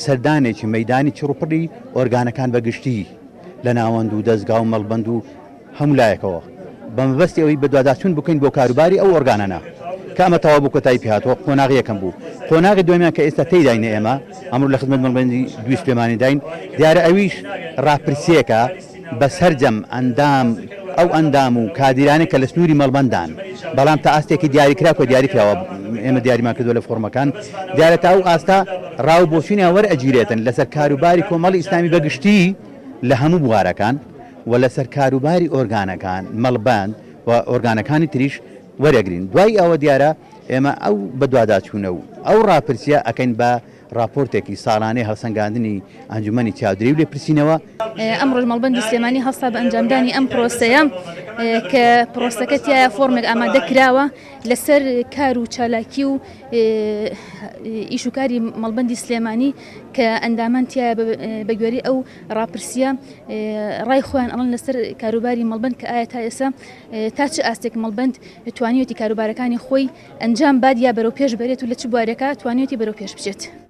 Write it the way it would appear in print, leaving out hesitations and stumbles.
سەردانێکی مەیدانی چڕوپڕی ئۆرگانەکان بەگشتی لە ناوەند و دەستگا و مەڵبەند و هەموو لایەکەوە بە مەبەستی ئەوەی بەدواداچوون بکەین بۆ کاروباری ئەو ئۆرگانانە کە ئەمە تەواو بوو کۆتایی پێهاتوە قۆناغی یەکەم بوو قۆناغی دومیان کە ئێستا تێداینە ئێمە ئەمڕۆ لە خزمەت مەڵبەندی دوی سلێمانی داین دیارە ئەویش ڕاپرسیەکە بەسەرجەم ئەندام ئەو ئەندام و کادیرانە کە لە سنووری مەڵبەندان بەڵام تا ئاستێکی دیاریکرا کە دیاریکراوە ئێمە دیاریمان کردووە لە فۆرمەکان دیارە تا ئەو ئاستا ڕاو بۆچوونیان وەرئەگیرێتن لەسەر کاروباری کۆمەڵی ئیسلامی بەگشتی لە هەموو بوارەکان و لەسەر کاروباری ئۆرگانەکان مەڵبەند و ئۆرگانەکانی تریش وەرەگرین دوای ئەوە دیارە ئێمە ئەو بەدواداچوونە و ئەو ڕاپرسیە ئەکەین بە راپۆرتێکی ساڵانەی هەڵسەنگاندنی ئەنجومەنی چاودێری و لێ پرسینەوە ئەمڕۆ مەڵبەندی سلێمانی هەستا بە ئەنجامدانی ئەم پرۆسەیە کە پرۆسەکە تایە فۆرمێک ئامادە کراوە لەسەر کار و چالاکی و ئیشوکاری مەڵبەندی سلێمانی کە ئەندامان تایە بە گوێرەی ئەو ڕاپرسیە ڕای خۆیان ئەڵەن لەسەر کاروباری مەڵبەند کە ئایا تا ئێستا تا چ ئاستێک مەڵبەند توانیوەتی کاروبارەکانی خۆی ئەنجام باد یا بەرەو پێش بەرێت و لە چ بوارێکە توانیوەتی بەرەو پێش بچێت.